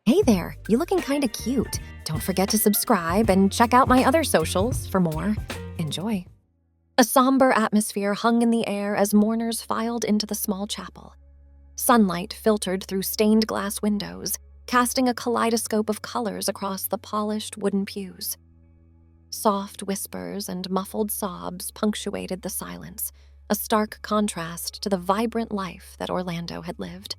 Hey there, you looking kinda cute. Don't forget to subscribe and check out my other socials for more. Enjoy. A somber atmosphere hung in the air as mourners filed into the small chapel. Sunlight filtered through stained glass windows, casting a kaleidoscope of colors across the polished wooden pews. Soft whispers and muffled sobs punctuated the silence, a stark contrast to the vibrant life that Orlando had lived.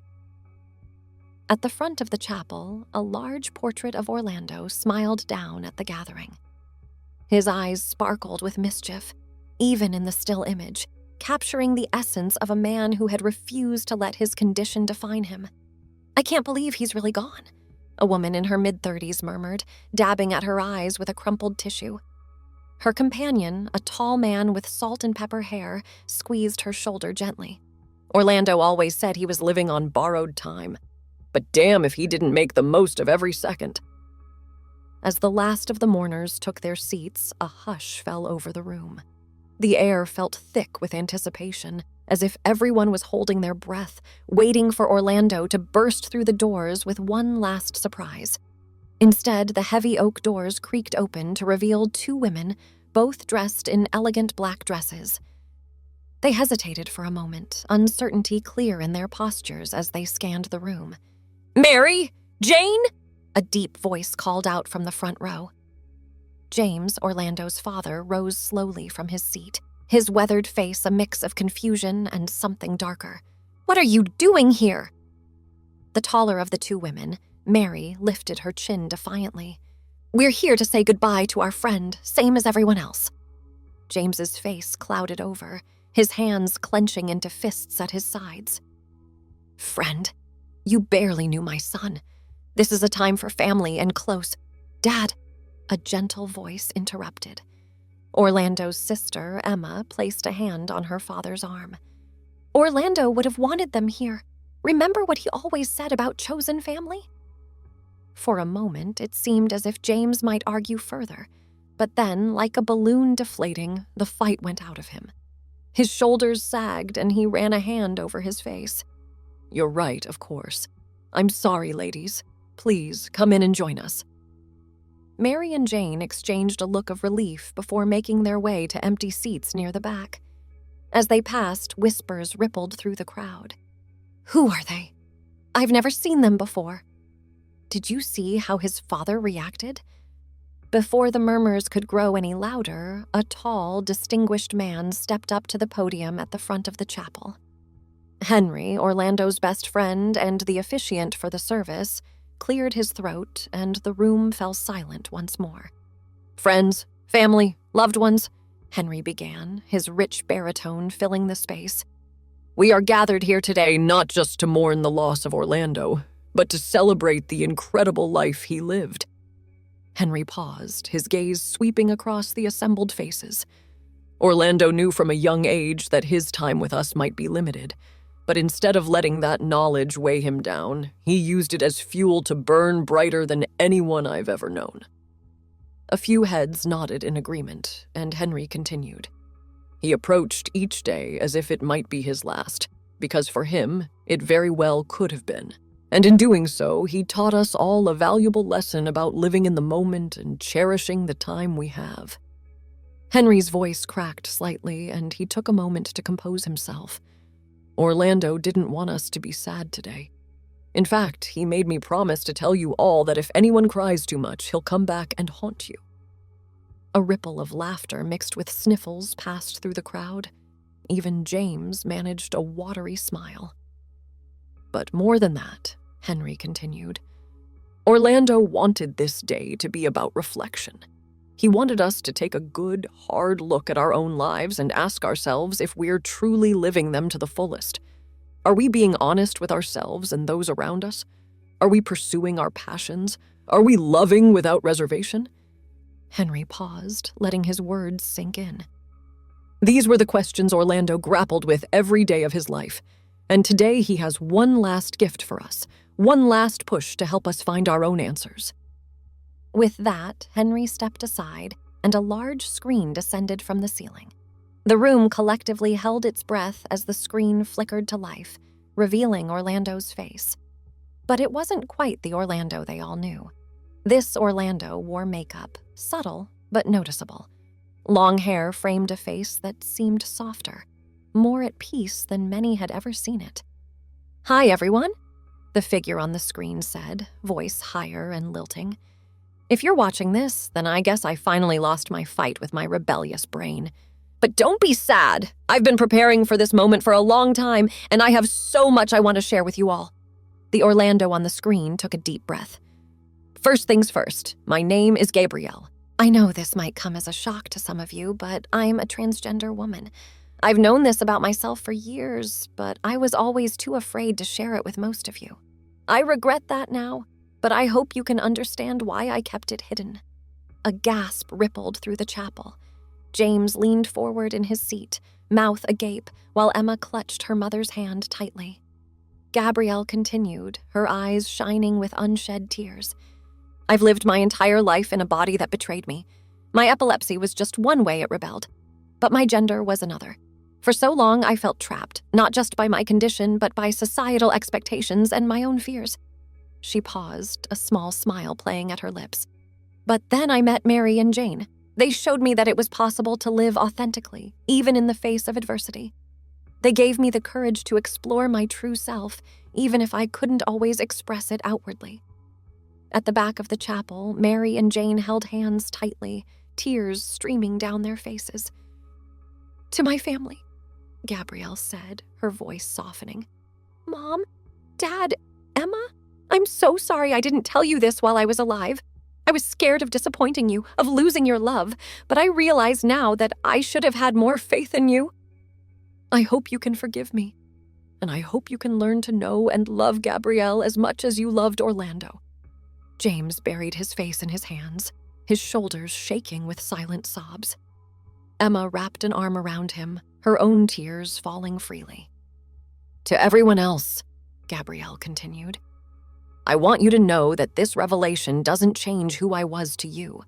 At the front of the chapel, a large portrait of Orlando smiled down at the gathering. His eyes sparkled with mischief, even in the still image, capturing the essence of a man who had refused to let his condition define him. "I can't believe he's really gone," a woman in her mid-30s murmured, dabbing at her eyes with a crumpled tissue. Her companion, a tall man with salt and pepper hair, squeezed her shoulder gently. "Orlando always said he was living on borrowed time. But damn if he didn't make the most of every second." As the last of the mourners took their seats, a hush fell over the room. The air felt thick with anticipation, as if everyone was holding their breath, waiting for Orlando to burst through the doors with one last surprise. Instead, the heavy oak doors creaked open to reveal two women, both dressed in elegant black dresses. They hesitated for a moment, uncertainty clear in their postures as they scanned the room. "Mary! Jane!" a deep voice called out from the front row. James, Orlando's father, rose slowly from his seat, his weathered face a mix of confusion and something darker. "What are you doing here?" The taller of the two women, Mary, lifted her chin defiantly. "We're here to say goodbye to our friend, same as everyone else." James's face clouded over, his hands clenching into fists at his sides. "Friend? You barely knew my son. This is a time for family and close." "Dad," a gentle voice interrupted. Orlando's sister, Emma, placed a hand on her father's arm. "Orlando would have wanted them here. Remember what he always said about chosen family?" For a moment, it seemed as if James might argue further, but then, like a balloon deflating, the fight went out of him. His shoulders sagged and he ran a hand over his face. "You're right, of course. I'm sorry, ladies. Please, come in and join us." Mary and Jane exchanged a look of relief before making their way to empty seats near the back. As they passed, whispers rippled through the crowd. "Who are they? I've never seen them before." "Did you see how his father reacted?" Before the murmurs could grow any louder, a tall, distinguished man stepped up to the podium at the front of the chapel. Henry, Orlando's best friend and the officiant for the service, cleared his throat, and the room fell silent once more. "Friends, family, loved ones," Henry began, his rich baritone filling the space. "We are gathered here today not just to mourn the loss of Orlando, but to celebrate the incredible life he lived." Henry paused, his gaze sweeping across the assembled faces. "Orlando knew from a young age that his time with us might be limited. But instead of letting that knowledge weigh him down, he used it as fuel to burn brighter than anyone I've ever known." A few heads nodded in agreement, and Henry continued. "He approached each day as if it might be his last, because for him, it very well could have been. And in doing so, he taught us all a valuable lesson about living in the moment and cherishing the time we have." Henry's voice cracked slightly, and he took a moment to compose himself. "Orlando didn't want us to be sad today. In fact, he made me promise to tell you all that if anyone cries too much, he'll come back and haunt you." A ripple of laughter mixed with sniffles passed through the crowd. Even James managed a watery smile. "But more than that," Henry continued, "Orlando wanted this day to be about reflection. He wanted us to take a good, hard look at our own lives and ask ourselves if we're truly living them to the fullest. Are we being honest with ourselves and those around us? Are we pursuing our passions? Are we loving without reservation?" Henry paused, letting his words sink in. "These were the questions Orlando grappled with every day of his life, and today he has one last gift for us, one last push to help us find our own answers." With that, Henry stepped aside, and a large screen descended from the ceiling. The room collectively held its breath as the screen flickered to life, revealing Orlando's face. But it wasn't quite the Orlando they all knew. This Orlando wore makeup, subtle but noticeable. Long hair framed a face that seemed softer, more at peace than many had ever seen it. "Hi, everyone," the figure on the screen said, voice higher and lilting. "If you're watching this, then I guess I finally lost my fight with my rebellious brain. But don't be sad. I've been preparing for this moment for a long time, and I have so much I want to share with you all." The Orlando on the screen took a deep breath. "First things first, my name is Gabrielle. I know this might come as a shock to some of you, but I'm a transgender woman. I've known this about myself for years, but I was always too afraid to share it with most of you. I regret that now, but I hope you can understand why I kept it hidden." A gasp rippled through the chapel. James leaned forward in his seat, mouth agape, while Emma clutched her mother's hand tightly. Gabrielle continued, her eyes shining with unshed tears. "I've lived my entire life in a body that betrayed me. My epilepsy was just one way it rebelled, but my gender was another. For so long, I felt trapped, not just by my condition, but by societal expectations and my own fears." She paused, a small smile playing at her lips. "But then I met Mary and Jane. They showed me that it was possible to live authentically, even in the face of adversity. They gave me the courage to explore my true self, even if I couldn't always express it outwardly." At the back of the chapel, Mary and Jane held hands tightly, tears streaming down their faces. "To my family," Gabrielle said, her voice softening. "Mom, Dad, Emma, I'm so sorry I didn't tell you this while I was alive. I was scared of disappointing you, of losing your love, but I realize now that I should have had more faith in you. I hope you can forgive me, and I hope you can learn to know and love Gabrielle as much as you loved Orlando." James buried his face in his hands, his shoulders shaking with silent sobs. Emma wrapped an arm around him, her own tears falling freely. "To everyone else," Gabrielle continued, "I want you to know that this revelation doesn't change who I was to you.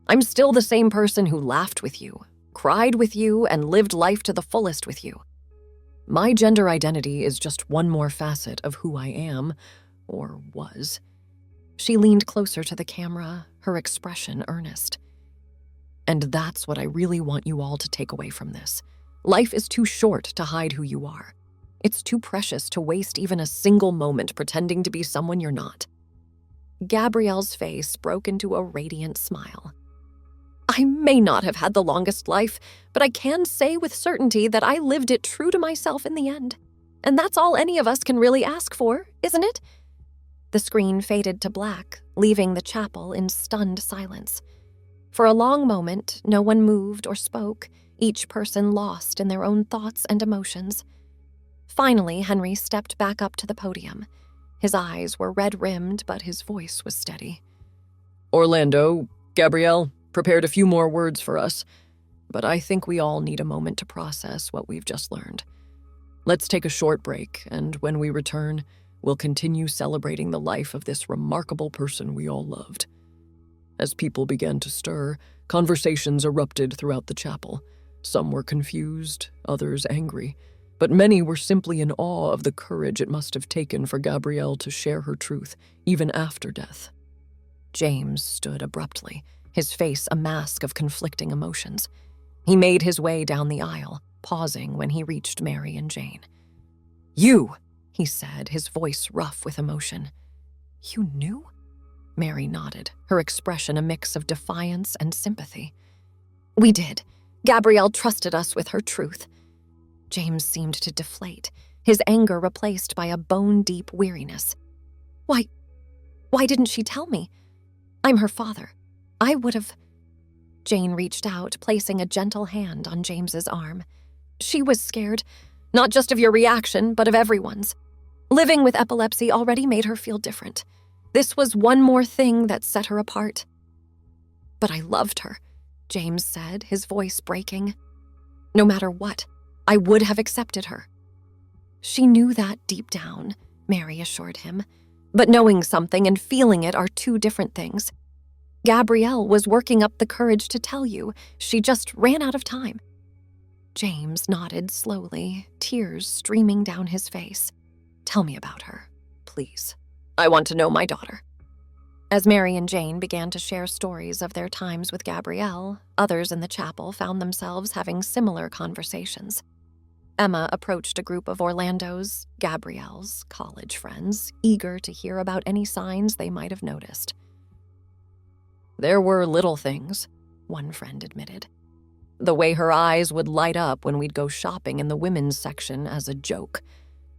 I'm still the same person who laughed with you, cried with you, and lived life to the fullest with you. My gender identity is just one more facet of who I am, or was." She leaned closer to the camera, her expression earnest. "And that's what I really want you all to take away from this. Life is too short to hide who you are. It's too precious to waste even a single moment pretending to be someone you're not." Gabrielle's face broke into a radiant smile. "I may not have had the longest life, but I can say with certainty that I lived it true to myself in the end. And that's all any of us can really ask for, isn't it?" The screen faded to black, leaving the chapel in stunned silence. For a long moment, no one moved or spoke, each person lost in their own thoughts and emotions. Finally, Henry stepped back up to the podium. His eyes were red-rimmed, but his voice was steady. "Orlando, Gabrielle, prepared a few more words for us, but I think we all need a moment to process what we've just learned. Let's take a short break, and when we return, we'll continue celebrating the life of this remarkable person we all loved." As people began to stir, conversations erupted throughout the chapel. Some were confused, others angry, but many were simply in awe of the courage it must have taken for Gabrielle to share her truth, even after death. James stood abruptly, his face a mask of conflicting emotions. He made his way down the aisle, pausing when he reached Mary and Jane. "You!" he said, his voice rough with emotion. "You knew?" Mary nodded, her expression a mix of defiance and sympathy. "We did. Gabrielle trusted us with her truth." James seemed to deflate, his anger replaced by a bone-deep weariness. Why didn't she tell me? I'm her father. I would have..." Jane reached out, placing a gentle hand on James's arm. "She was scared, not just of your reaction, but of everyone's. Living with epilepsy already made her feel different. This was one more thing that set her apart." "But I loved her," James said, his voice breaking. "No matter what, I would have accepted her." "She knew that deep down," Mary assured him. "But knowing something and feeling it are two different things. Gabrielle was working up the courage to tell you. She just ran out of time." James nodded slowly, tears streaming down his face. "Tell me about her, please. I want to know my daughter." As Mary and Jane began to share stories of their times with Gabrielle, others in the chapel found themselves having similar conversations. Emma approached a group of Orlando's, Gabrielle's, college friends, eager to hear about any signs they might have noticed. "There were little things," one friend admitted. "The way her eyes would light up when we'd go shopping in the women's section as a joke.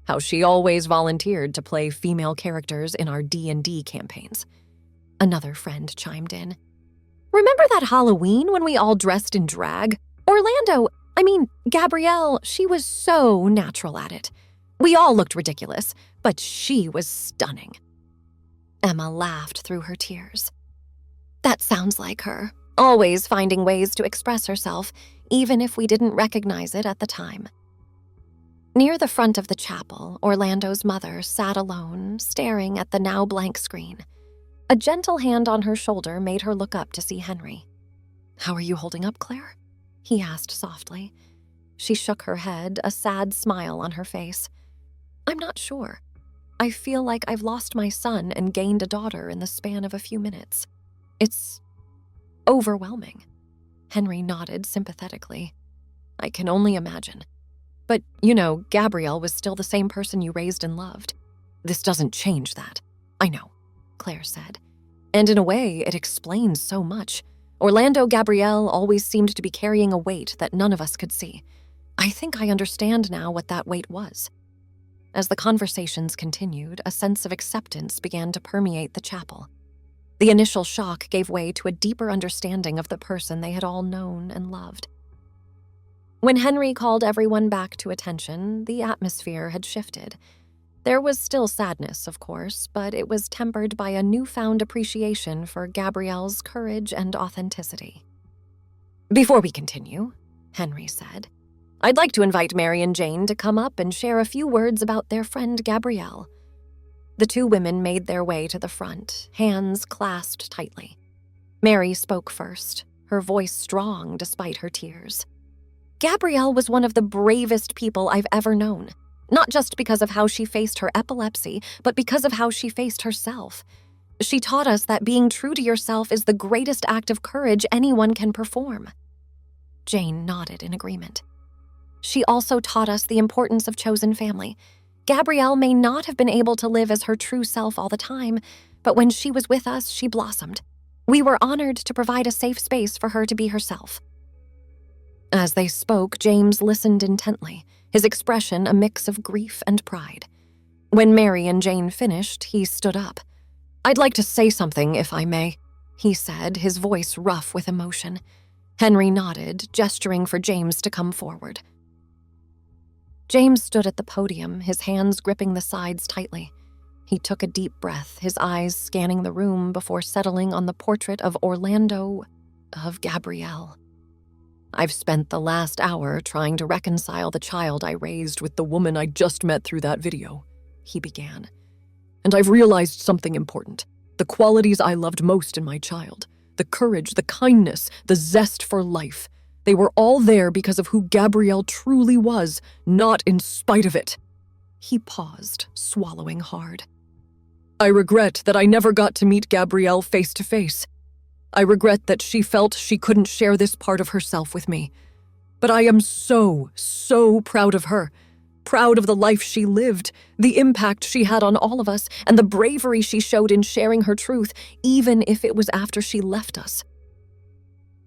How she always volunteered to play female characters in our D&D campaigns." Another friend chimed in. "Remember that Halloween when we all dressed in drag? Gabrielle, she was so natural at it. We all looked ridiculous, but she was stunning." Emma laughed through her tears. "That sounds like her, always finding ways to express herself, even if we didn't recognize it at the time." Near the front of the chapel, Orlando's mother sat alone, staring at the now blank screen. A gentle hand on her shoulder made her look up to see Henry. "How are you holding up, Claire?" he asked softly. She shook her head, a sad smile on her face. "I'm not sure. I feel like I've lost my son and gained a daughter in the span of a few minutes. It's overwhelming." Henry nodded sympathetically. "I can only imagine. But, Gabrielle was still the same person you raised and loved. This doesn't change that." "I know," Claire said. "And in a way, it explains so much. Orlando Gabrielle always seemed to be carrying a weight that none of us could see. I think I understand now what that weight was." As the conversations continued, a sense of acceptance began to permeate the chapel. The initial shock gave way to a deeper understanding of the person they had all known and loved. When Henry called everyone back to attention, the atmosphere had shifted. There was still sadness, of course, but it was tempered by a newfound appreciation for Gabrielle's courage and authenticity. "Before we continue," Henry said, "I'd like to invite Mary and Jane to come up and share a few words about their friend Gabrielle." The two women made their way to the front, hands clasped tightly. Mary spoke first, her voice strong despite her tears. "Gabrielle was one of the bravest people I've ever known. Not just because of how she faced her epilepsy, but because of how she faced herself. She taught us that being true to yourself is the greatest act of courage anyone can perform." Jane nodded in agreement. "She also taught us the importance of chosen family. Gabrielle may not have been able to live as her true self all the time, but when she was with us, she blossomed. We were honored to provide a safe space for her to be herself." As they spoke, James listened intently, his expression a mix of grief and pride. When Mary and Jane finished, he stood up. "I'd like to say something, if I may," he said, his voice rough with emotion. Henry nodded, gesturing for James to come forward. James stood at the podium, his hands gripping the sides tightly. He took a deep breath, his eyes scanning the room before settling on the portrait of Gabrielle. "I've spent the last hour trying to reconcile the child I raised with the woman I just met through that video," he began. "And I've realized something important. The qualities I loved most in my child, the courage, the kindness, the zest for life, they were all there because of who Gabrielle truly was, not in spite of it." He paused, swallowing hard. "I regret that I never got to meet Gabrielle face to face. I regret that she felt she couldn't share this part of herself with me. But I am so proud of her, proud of the life she lived, the impact she had on all of us, and the bravery she showed in sharing her truth, even if it was after she left us."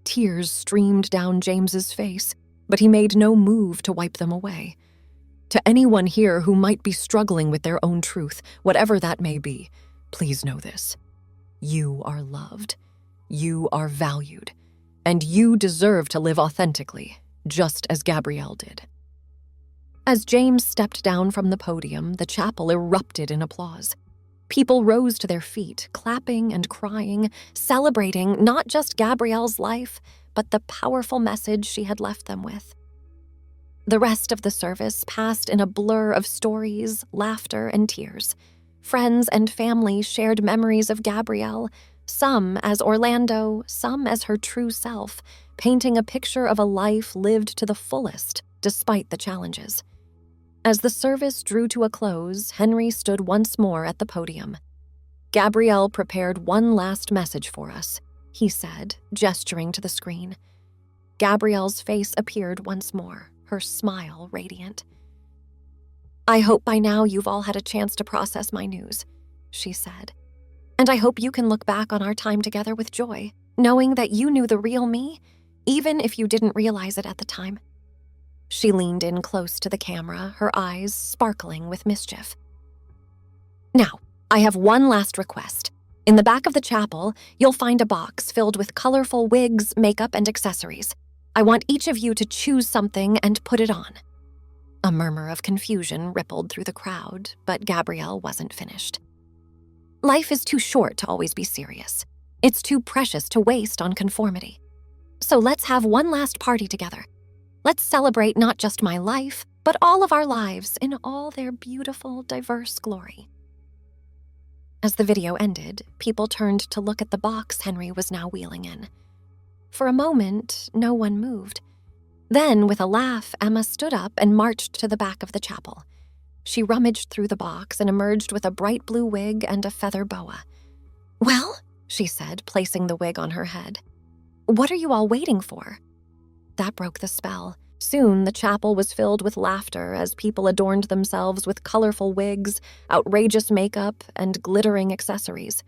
Tears streamed down James's face, but he made no move to wipe them away. To anyone here who might be struggling with their own truth, whatever that may be, please know this. You are loved. You are valued, and you deserve to live authentically, just as Gabrielle did. As James stepped down from the podium, the chapel erupted in applause. People rose to their feet, clapping and crying, celebrating not just Gabrielle's life, but the powerful message she had left them with. The rest of the service passed in a blur of stories, laughter, and tears. Friends and family shared memories of Gabrielle, some as Orlando, some as her true self, painting a picture of a life lived to the fullest, despite the challenges. As the service drew to a close, Henry stood once more at the podium. Gabrielle prepared one last message for us, he said, gesturing to the screen. Gabrielle's face appeared once more, her smile radiant. I hope by now you've all had a chance to process my news, she said. And I hope you can look back on our time together with joy, knowing that you knew the real me, even if you didn't realize it at the time. She leaned in close to the camera, her eyes sparkling with mischief. Now, I have one last request. In the back of the chapel, you'll find a box filled with colorful wigs, makeup, and accessories. I want each of you to choose something and put it on. A murmur of confusion rippled through the crowd, but Gabrielle wasn't finished. Life is too short to always be serious. It's too precious to waste on conformity. So let's have one last party together. Let's celebrate not just my life, but all of our lives in all their beautiful, diverse glory. As the video ended, people turned to look at the box Henry was now wheeling in. For a moment, no one moved. Then, with a laugh, Emma stood up and marched to the back of the chapel. She rummaged through the box and emerged with a bright blue wig and a feather boa. Well, she said, placing the wig on her head. What are you all waiting for? That broke the spell. Soon, the chapel was filled with laughter as people adorned themselves with colorful wigs, outrageous makeup, and glittering accessories.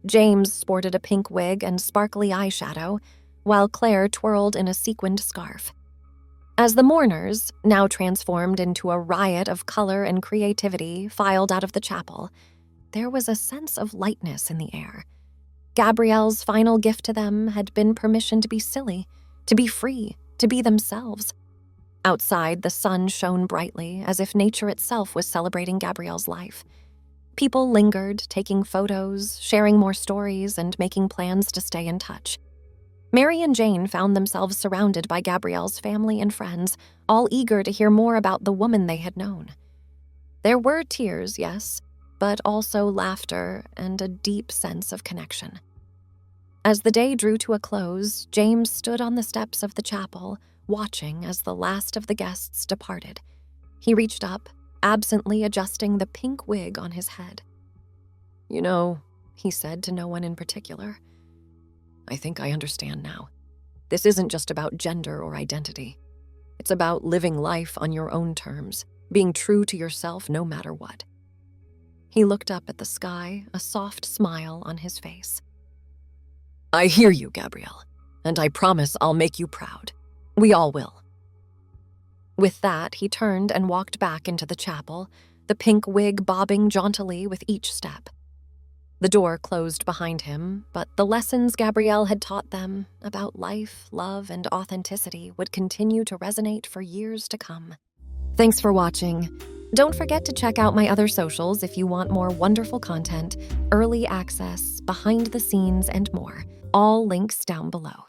James sported a pink wig and sparkly eyeshadow, while Claire twirled in a sequined scarf. As the mourners, now transformed into a riot of color and creativity, filed out of the chapel, there was a sense of lightness in the air. Gabrielle's final gift to them had been permission to be silly, to be free, to be themselves. Outside, the sun shone brightly, as if nature itself was celebrating Gabrielle's life. People lingered, taking photos, sharing more stories, and making plans to stay in touch. Mary and Jane found themselves surrounded by Gabrielle's family and friends, all eager to hear more about the woman they had known. There were tears, yes, but also laughter and a deep sense of connection. As the day drew to a close, James stood on the steps of the chapel, watching as the last of the guests departed. He reached up, absently adjusting the pink wig on his head. You know, he said to no one in particular, I think I understand now. This isn't just about gender or identity. It's about living life on your own terms, being true to yourself no matter what. He looked up at the sky, a soft smile on his face. I hear you, Gabrielle, and I promise I'll make you proud. We all will. With that, he turned and walked back into the chapel, the pink wig bobbing jauntily with each step. The door closed behind him, but the lessons Gabrielle had taught them about life, love, and authenticity would continue to resonate for years to come. Thanks for watching. Don't forget to check out my other socials if you want more wonderful content, early access, behind the scenes, and more. All links down below.